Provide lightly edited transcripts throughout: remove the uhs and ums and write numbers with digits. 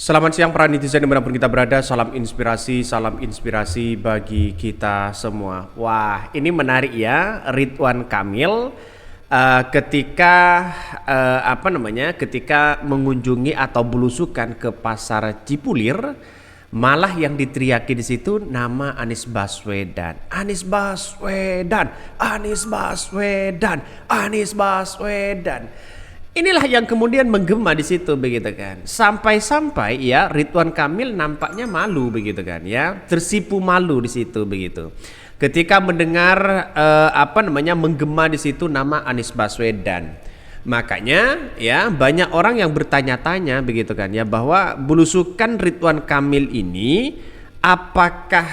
Selamat siang para netizen dimanapun kita berada, salam inspirasi bagi kita semua. Wah, ini menarik ya, Ridwan Kamil ketika mengunjungi atau belusukan ke pasar Cipulir, malah yang diteriaki di situ nama Anies Baswedan, Anies Baswedan, Anies Baswedan, Anies Baswedan. Inilah yang kemudian menggema di situ begitu kan. Sampai-sampai ya Ridwan Kamil nampaknya malu begitu kan ya, tersipu malu di situ begitu. Ketika mendengar menggema di situ nama Anies Baswedan. Makanya ya banyak orang yang bertanya-tanya begitu kan ya, bahwa belusukan Ridwan Kamil ini apakah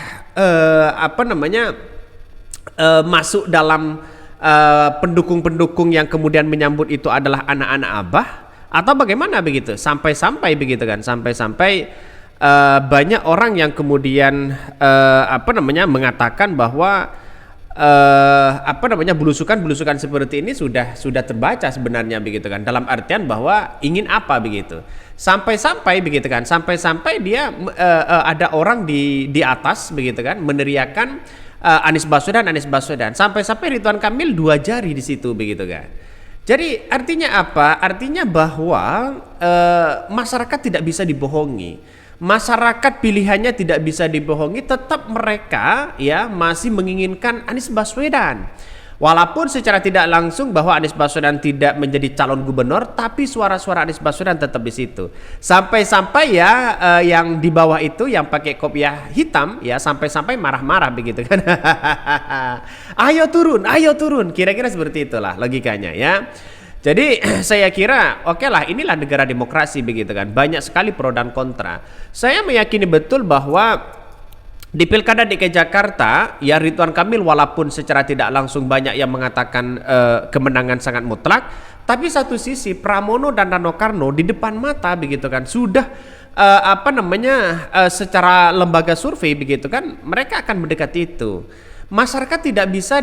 masuk dalam pendukung-pendukung yang kemudian menyambut itu adalah anak-anak Abah atau bagaimana begitu, sampai-sampai begitu kan, sampai-sampai banyak orang yang kemudian mengatakan bahwa belusukan seperti ini sudah terbaca sebenarnya begitu kan, dalam artian bahwa ingin apa begitu, sampai-sampai begitu kan, sampai-sampai dia ada orang di atas begitu kan meneriakan Anies Baswedan, Anies Baswedan, sampai-sampai Ridwan Kamil 2 jari di situ begitu kan. Jadi artinya apa? Artinya bahwa masyarakat tidak bisa dibohongi. Masyarakat pilihannya tidak bisa dibohongi, tetap mereka ya masih menginginkan Anies Baswedan. Walaupun secara tidak langsung bahwa Anies Baswedan tidak menjadi calon gubernur, tapi suara-suara Anies Baswedan tetap di situ. Sampai-sampai ya yang di bawah itu yang pakai kopiah hitam ya sampai-sampai marah-marah begitu kan. Ayo turun, kira-kira seperti itulah logikanya ya. Jadi saya kira oke lah, inilah negara demokrasi begitu kan. Banyak sekali pro dan kontra. Saya meyakini betul bahwa di Pilkada DKI Jakarta, ya Ridwan Kamil walaupun secara tidak langsung banyak yang mengatakan kemenangan sangat mutlak, tapi satu sisi Pramono dan Rano Karno di depan mata begitu kan sudah secara lembaga survei begitu kan mereka akan mendekati itu. Masyarakat tidak bisa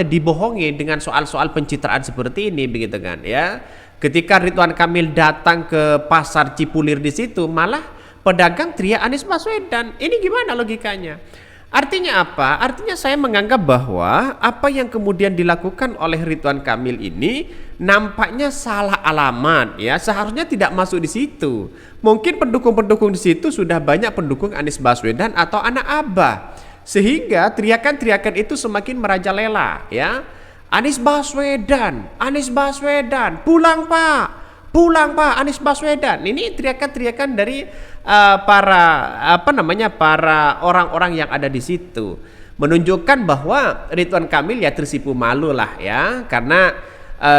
dibohongi dengan soal-soal pencitraan seperti ini begitu kan ya. Ketika Ridwan Kamil datang ke pasar Cipulir di situ, malah pedagang teriak Anies Baswedan. Ini gimana logikanya? Artinya apa? Artinya saya menganggap bahwa apa yang kemudian dilakukan oleh Ridwan Kamil ini nampaknya salah alamat ya. Seharusnya tidak masuk di situ. Mungkin pendukung-pendukung di situ sudah banyak pendukung Anies Baswedan atau anak Abah. Sehingga teriakan-teriakan itu semakin merajalela ya. Anies Baswedan, Anies Baswedan, pulang Pak, Anies Baswedan. Ini teriakan-teriakan dari para orang-orang yang ada di situ, menunjukkan bahwa Ridwan Kamil ya tersipu malu lah ya, karena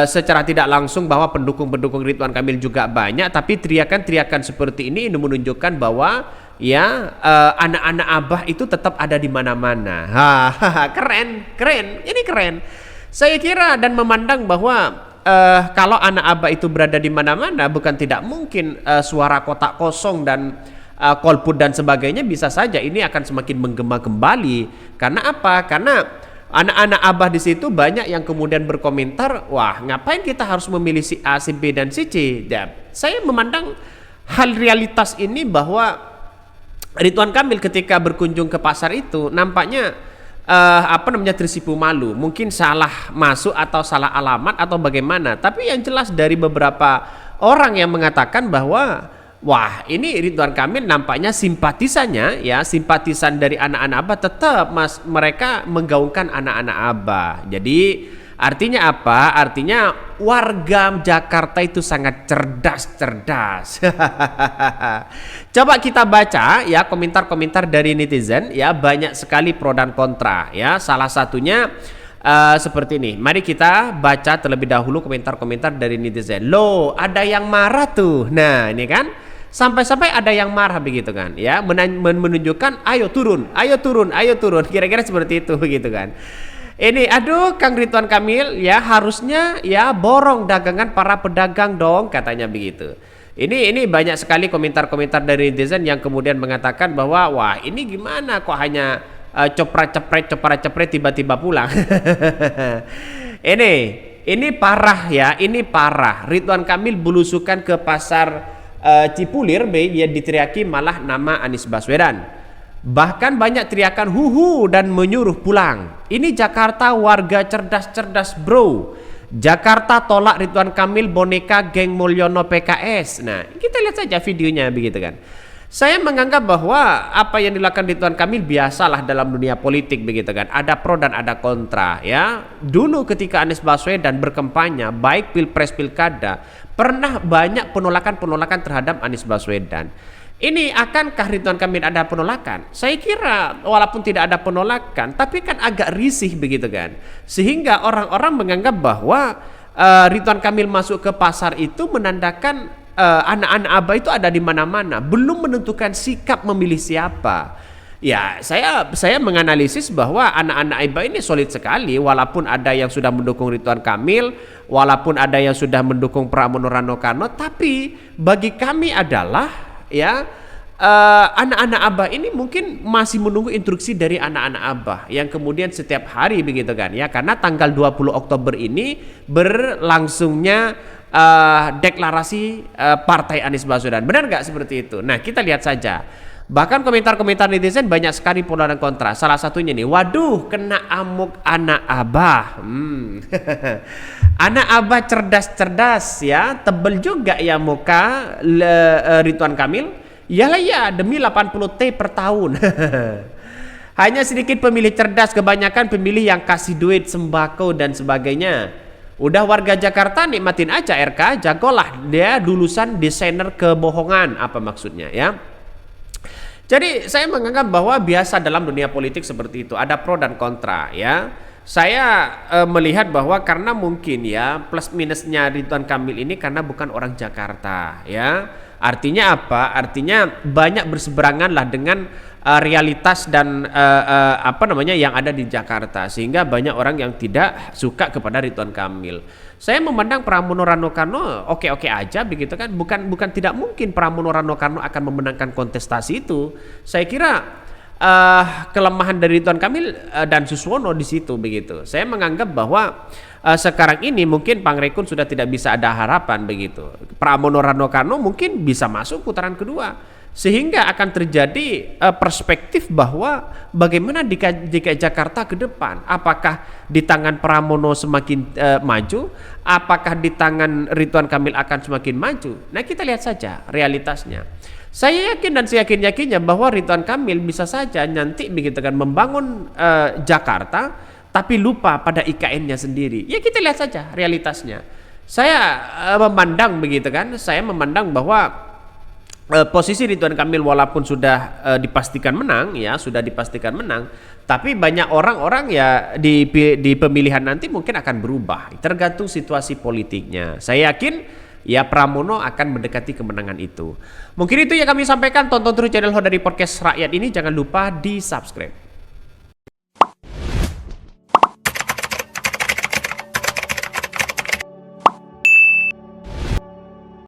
secara tidak langsung bahwa pendukung-pendukung Ridwan Kamil juga banyak, tapi teriakan-teriakan seperti ini menunjukkan bahwa ya anak-anak Abah itu tetap ada di mana-mana. Keren, ini keren. Saya kira dan memandang bahwa kalau anak Abah itu berada di mana-mana, bukan tidak mungkin suara kotak kosong dan golput dan sebagainya bisa saja ini akan semakin menggema kembali. Karena apa? Karena anak-anak Abah di situ banyak yang kemudian berkomentar, wah ngapain kita harus memilih si A, si B dan si C. Dan saya memandang hal realitas ini bahwa Ridwan Kamil ketika berkunjung ke pasar itu nampaknya tersipu malu, mungkin salah masuk atau salah alamat atau bagaimana. Tapi yang jelas dari beberapa orang yang mengatakan bahwa wah ini Ridwan Kamil nampaknya simpatisannya ya, simpatisan dari anak-anak Abah tetap mereka menggaungkan anak-anak Abah. Jadi artinya apa? Artinya warga Jakarta itu sangat cerdas. Coba kita baca ya komentar-komentar dari netizen ya, banyak sekali pro dan kontra ya. Salah satunya seperti ini. Mari kita baca terlebih dahulu komentar-komentar dari netizen. Loh, ada yang marah tuh. Nah, ini kan sampai-sampai ada yang marah begitu kan ya, menunjukkan ayo turun. Kira-kira seperti itu begitu kan. Ini aduh Kang Ridwan Kamil ya harusnya ya borong dagangan para pedagang dong, katanya begitu. Ini banyak sekali komentar-komentar dari netizen yang kemudian mengatakan bahwa wah ini gimana kok hanya coprat-cepret tiba-tiba pulang. Ini parah ya, ini parah. Ridwan Kamil belusukan ke pasar Cipulir ya diteriaki malah nama Anies Baswedan. Bahkan banyak teriakan huhu dan menyuruh pulang. Ini Jakarta warga cerdas-cerdas bro. Jakarta tolak Ridwan Kamil boneka geng Mulyono PKS. Nah kita lihat saja videonya begitu kan. Saya menganggap bahwa apa yang dilakukan Ridwan Kamil biasalah dalam dunia politik begitu kan. Ada pro dan ada kontra ya. Dulu ketika Anies Baswedan berkampanye baik pilpres pilkada pernah banyak penolakan terhadap Anies Baswedan. Ini akankah Ridwan Kamil ada penolakan? Saya kira walaupun tidak ada penolakan tapi kan agak risih begitu kan. Sehingga orang-orang menganggap bahwa Ridwan Kamil masuk ke pasar itu menandakan anak-anak Abah itu ada di mana-mana, belum menentukan sikap memilih siapa. Ya, saya menganalisis bahwa anak-anak Abah ini solid sekali, walaupun ada yang sudah mendukung Ridwan Kamil, walaupun ada yang sudah mendukung Pramono Rano Karno, tapi bagi kami adalah ya anak-anak Abah ini mungkin masih menunggu instruksi dari anak-anak Abah yang kemudian setiap hari begitu kan ya, karena tanggal 20 Oktober ini berlangsungnya deklarasi partai Anies Baswedan. Benar nggak seperti itu? Nah kita lihat saja. Bahkan komentar-komentar netizen banyak sekali pro dan kontra. Salah satunya nih, waduh kena amuk anak Abah. Anak Abah cerdas-cerdas ya, tebel juga ya muka Ridwan Kamil. Yalah ya, demi 80T per tahun. Hanya sedikit pemilih cerdas, kebanyakan pemilih yang kasih duit sembako dan sebagainya. Udah warga Jakarta nikmatin aja RK, jagolah dia lulusan desainer kebohongan, apa maksudnya ya. Jadi saya menganggap bahwa biasa dalam dunia politik seperti itu, ada pro dan kontra ya. Saya melihat bahwa karena mungkin ya plus minusnya Ridwan Kamil ini karena bukan orang Jakarta ya. Artinya apa? Artinya banyak berseberangan lah dengan realitas dan apa namanya yang ada di Jakarta, sehingga banyak orang yang tidak suka kepada Ridwan Kamil. Saya memandang Pramono Rano Karno oke-oke aja begitu kan, bukan tidak mungkin Pramono Rano Karno akan memenangkan kontestasi itu. Saya kira kelemahan dari Ridwan Kamil dan Suswono di situ begitu. Saya menganggap bahwa sekarang ini mungkin Pangrekun sudah tidak bisa ada harapan begitu. Pramono Rano Karno mungkin bisa masuk putaran kedua. Sehingga akan terjadi perspektif bahwa bagaimana DKI Jakarta ke depan, apakah di tangan Pramono semakin maju, apakah di tangan Ridwan Kamil akan semakin maju. Nah kita lihat saja realitasnya. Saya yakin dan saya yakinnya bahwa Ridwan Kamil bisa saja nanti begitu kan membangun Jakarta tapi lupa pada IKN-nya sendiri. Ya kita lihat saja realitasnya. Saya memandang begitu kan, saya memandang bahwa posisi Ridwan Kamil walaupun sudah dipastikan menang ya, sudah dipastikan menang, tapi banyak orang-orang ya di pemilihan nanti mungkin akan berubah tergantung situasi politiknya. Saya yakin ya Pramono akan mendekati kemenangan itu. Mungkin itu yang kami sampaikan. Tonton terus channel Ho dari Podcast Rakyat ini, jangan lupa di subscribe.